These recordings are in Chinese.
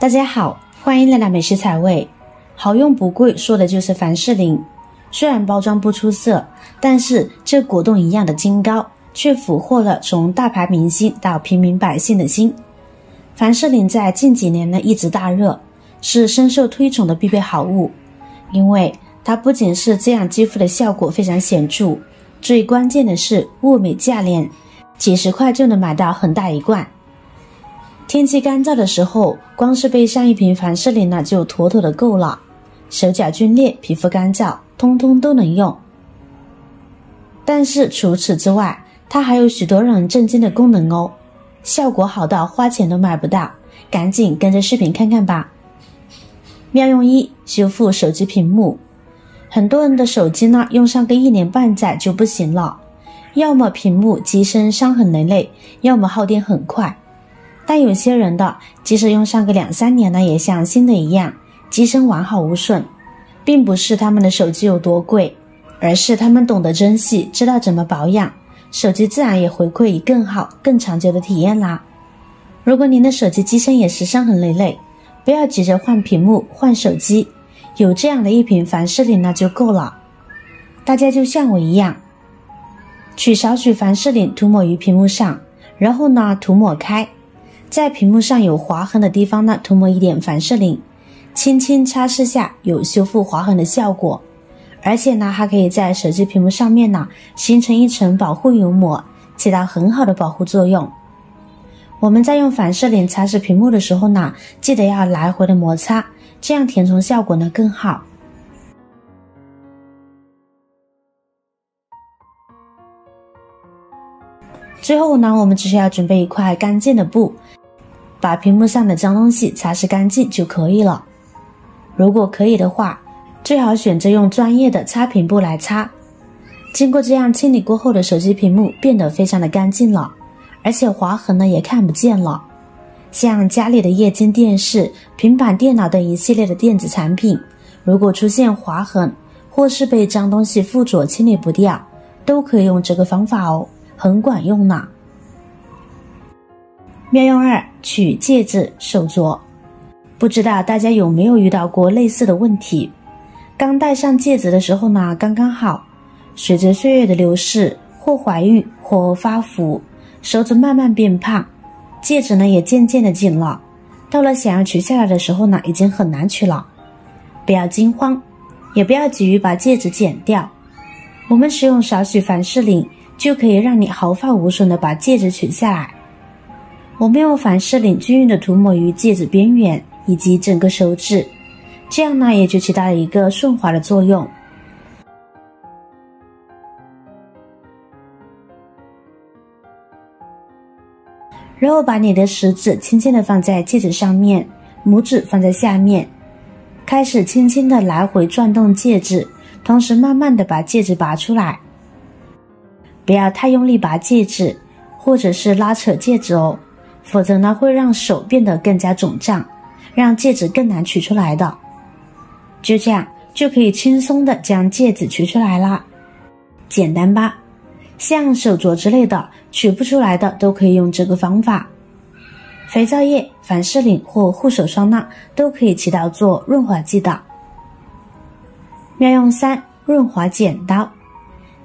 大家好，欢迎来到美食采味。好用不贵，说的就是凡士林。虽然包装不出色，但是这果冻一样的金膏却俘获了从大牌明星到平民百姓的心。凡士林在近几年呢一直大热，是深受推崇的必备好物。因为它不仅是这样肌肤的效果非常显著，最关键的是物美价廉，几十块就能买到很大一罐。天气干燥的时候，光是备上一瓶凡士林呢就妥妥的够了。手脚皲裂、皮肤干燥，通通都能用。但是除此之外，它还有许多让人震惊的功能哦，效果好到花钱都买不到，赶紧跟着视频看看吧。妙用一：修复手机屏幕。很多人的手机呢用上个1年半载就不行了，要么屏幕机身伤痕累累，要么耗电很快。但有些人的即使用上个2-3年呢，也像新的一样，机身完好无损。并不是他们的手机有多贵，而是他们懂得珍惜，知道怎么保养，手机自然也回馈以更好更长久的体验啦。如果您的手机机身也是伤痕累累，不要急着换屏幕换手机，有这样的一瓶凡士林那就够了。大家就像我一样，取少许凡士林涂抹于屏幕上，然后呢涂抹开，在屏幕上有划痕的地方呢涂抹一点凡士林，轻轻擦拭下，有修复划痕的效果。而且呢还可以在手机屏幕上面呢形成一层保护油膜，起到很好的保护作用。我们在用凡士林擦拭屏幕的时候呢，记得要来回的摩擦，这样填充效果呢更好。最后呢，我们只需要准备一块干净的布，把屏幕上的脏东西擦拭干净就可以了。如果可以的话，最好选择用专业的擦屏布来擦。经过这样清理过后的手机屏幕变得非常的干净了，而且划痕呢也看不见了。像家里的液晶电视、平板电脑等一系列的电子产品，如果出现划痕或是被脏东西附着清理不掉，都可以用这个方法哦，很管用呢。妙用2：取戒指手镯。不知道大家有没有遇到过类似的问题？刚戴上戒指的时候呢，刚刚好，随着岁月的流逝，或怀孕或发福，手指慢慢变胖，戒指呢也渐渐的紧了。到了想要取下来的时候呢，已经很难取了。不要惊慌，也不要急于把戒指剪掉。我们使用少许凡士林，就可以让你毫发无损的把戒指取下来。我们用凡士林均匀的涂抹于戒指边缘以及整个手指，这样呢也就起到了一个顺滑的作用。然后把你的食指轻轻的放在戒指上面，拇指放在下面，开始轻轻的来回转动戒指，同时慢慢的把戒指拔出来。不要太用力拔戒指，或者是拉扯戒指哦，否则呢会让手变得更加肿胀，让戒指更难取出来的。就这样就可以轻松的将戒指取出来啦，简单吧？像手镯之类的取不出来的都可以用这个方法。肥皂液、凡士林或护手霜呢都可以起到做润滑剂的。妙用3：润滑剪刀。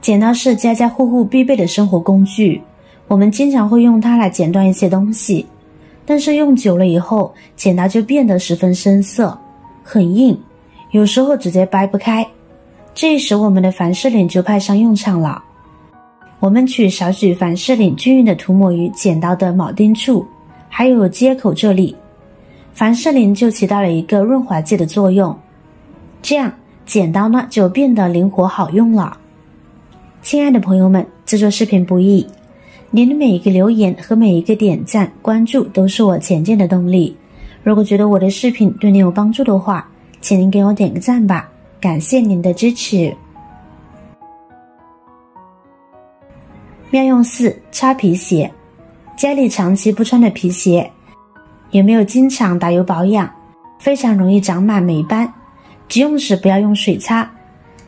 剪刀是家家户户必备的生活工具，我们经常会用它来剪断一些东西，但是用久了以后，剪刀就变得十分生涩，很硬，有时候直接掰不开。这时我们的凡士林就派上用场了。我们取少许凡士林均匀的涂抹于剪刀的铆钉处，还有接口这里，凡士林就起到了一个润滑剂的作用，这样剪刀呢就变得灵活好用了。亲爱的朋友们，制作视频不易，您的每一个留言和每一个点赞关注都是我前进的动力。如果觉得我的视频对您有帮助的话，请您给我点个赞吧，感谢您的支持。妙用4：擦皮鞋。家里长期不穿的皮鞋，有没有经常打油保养，非常容易长满霉斑？急用时不要用水擦，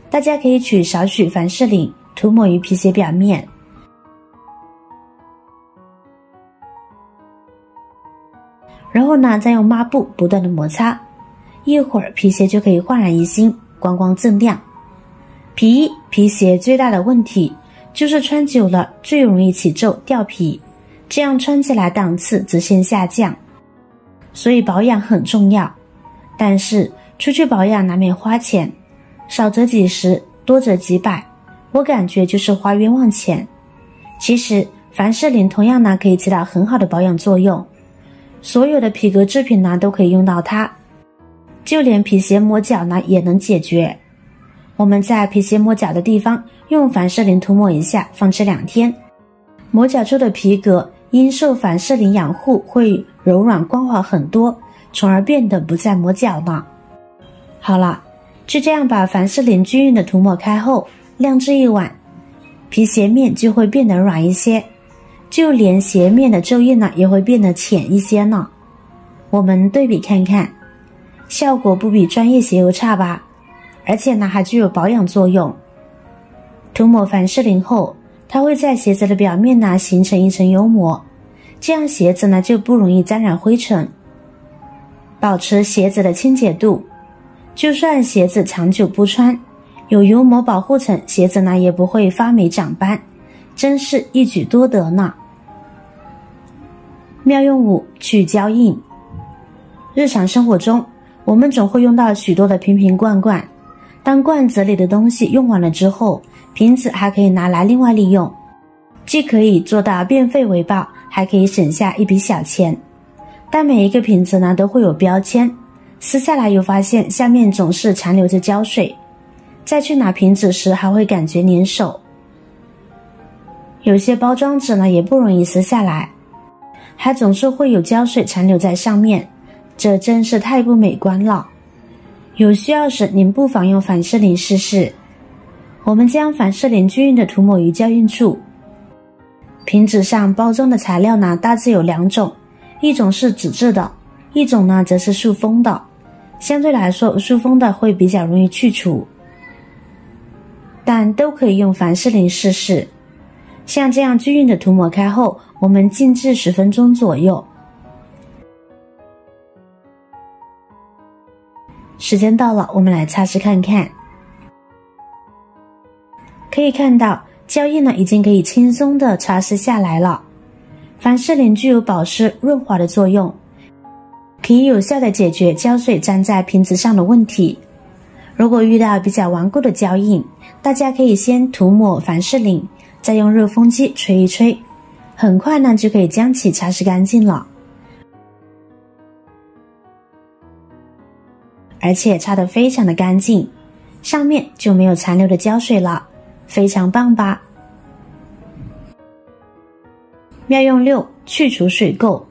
大家可以取少许凡士林涂抹于皮鞋表面，然后呢再用抹布不断的摩擦，一会儿皮鞋就可以焕然一新，光光锃亮。皮鞋最大的问题就是穿久了最容易起皱掉皮，这样穿起来档次直线下降，所以保养很重要。但是出去保养难免花钱，少则几十，多则几百，我感觉就是花冤枉钱。其实凡士林同样呢可以起到很好的保养作用，所有的皮革制品呢都可以用到它，就连皮鞋磨脚呢也能解决。我们在皮鞋磨脚的地方用凡士林涂抹一下，放置2天，磨脚处的皮革因受凡士林养护会柔软光滑很多，从而变得不再磨脚了。好了，就这样把凡士林均匀的涂抹开后，晾置一晚，皮鞋面就会变得软一些，就连鞋面的皱印呢也会变得浅一些呢。我们对比看看，效果不比专业鞋油差吧？而且呢还具有保养作用。涂抹凡士林后，它会在鞋子的表面呢形成一层油膜，这样鞋子呢就不容易沾染灰尘，保持鞋子的清洁度。就算鞋子长久不穿，有油膜保护层，鞋子呢也不会发霉长斑，真是一举多得呢。妙用5：去胶印。日常生活中，我们总会用到许多的瓶瓶罐罐，当罐子里的东西用完了之后，瓶子还可以拿来另外利用，既可以做到变废为宝，还可以省下一笔小钱。但每一个瓶子呢都会有标签，撕下来又发现下面总是残留着胶水，再去拿瓶子时还会感觉粘手。有些包装纸呢也不容易撕下来，还总是会有胶水残留在上面，这真是太不美观了。有需要时您不妨用凡士林试试。我们将凡士林均匀的涂抹于胶印处。瓶子上包装的材料呢大致有2种，一种是纸质的，一种呢则是塑封的。相对来说，塑封的会比较容易去除，但都可以用凡士林试试。像这样均匀的涂抹开后，我们静置10分钟左右。时间到了，我们来擦拭看看。可以看到胶印呢已经可以轻松的擦拭下来了。凡士林具有保湿润滑的作用，可以有效的解决胶水粘在瓶子上的问题。如果遇到比较顽固的胶印，大家可以先涂抹凡士林，再用热风机吹一吹，很快呢就可以将其擦拭干净了。而且擦得非常的干净，上面就没有残留的胶水了，非常棒吧？妙用6：去除水垢。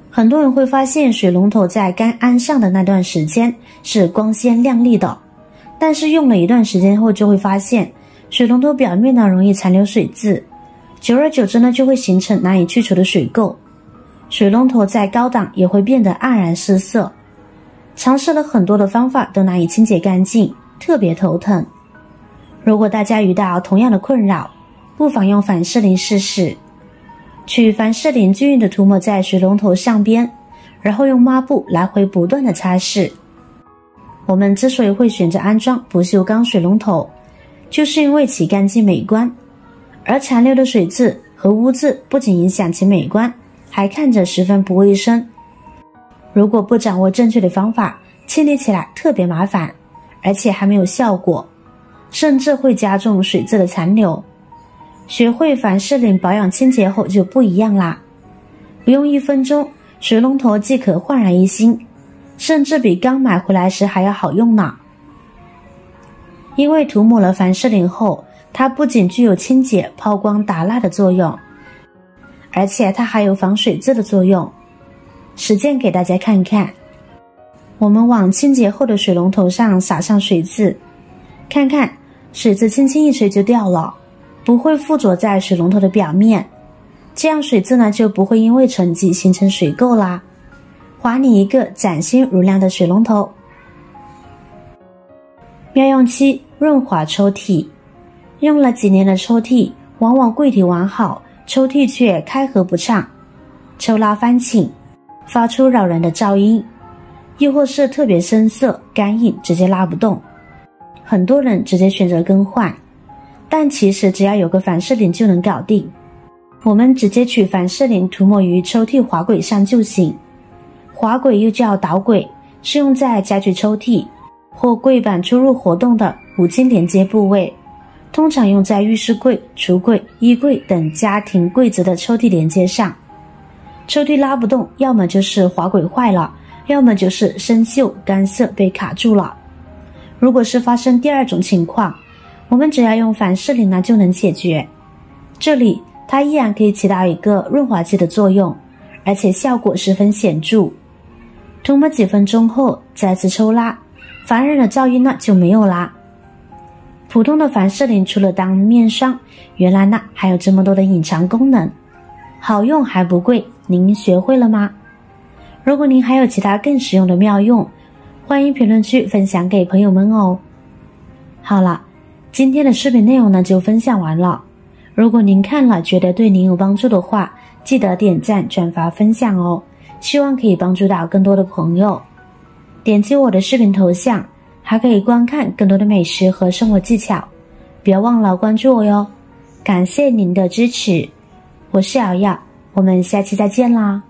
很多人会发现水龙头在刚安上的那段时间是光鲜亮丽的，但是用了一段时间后就会发现水龙头表面呢容易残留水渍，久而久之呢就会形成难以去除的水垢，水龙头再高档也会变得黯然失色。尝试了很多的方法都难以清洁干净，特别头疼。如果大家遇到同样的困扰，不妨用凡士林试试。取凡士林均匀的涂抹在水龙头上边，然后用抹布来回不断的擦拭。我们之所以会选择安装不锈钢水龙头，就是因为其干净美观，而残留的水渍和污渍不仅影响其美观，还看着十分不卫生。如果不掌握正确的方法，清理起来特别麻烦，而且还没有效果，甚至会加重水渍的残留。学会凡士林保养清洁后就不一样啦，不用1分钟，水龙头即可焕然一新，甚至比刚买回来时还要好用呢。因为涂抹了凡士林后，它不仅具有清洁、抛光、打蜡的作用，而且它还有防水渍的作用。实践给大家看看。我们往清洁后的水龙头上撒上水渍，看看水渍轻轻一吹就掉了，不会附着在水龙头的表面，这样水渍呢就不会因为沉积形成水垢啦，还你一个崭新如亮的水龙头。妙用7：润滑抽屉。用了几年的抽屉，往往柜体完好，抽屉却开合不畅，抽拉翻倾，发出扰人的噪音，又或是特别生涩、干硬，直接拉不动。很多人直接选择更换，但其实只要有个凡士林就能搞定。我们直接取凡士林涂抹于抽屉滑轨上就行。滑轨又叫导轨，是用在家具抽屉或柜板出入活动的五金连接部位，通常用在浴室柜、橱柜、衣柜等家庭柜子的抽屉连接上。抽屉拉不动，要么就是滑轨坏了，要么就是生锈干涩被卡住了。如果是发生第二种情况，我们只要用凡士林就能解决。这里它依然可以起到一个润滑剂的作用，而且效果十分显著。涂抹几分钟后再次抽拉，烦人的噪音就没有啦。普通的凡士林除了当面霜，原来还有这么多的隐藏功能，好用还不贵，您学会了吗？如果您还有其他更实用的妙用，欢迎评论区分享给朋友们哦。好了，今天的视频内容就分享完了。如果您看了觉得对您有帮助的话，记得点赞、转发、分享哦，希望可以帮助到更多的朋友。点击我的视频头像，还可以观看更多的美食和生活技巧，别忘了关注我哟。感谢您的支持，我是瑶瑶，我们下期再见啦。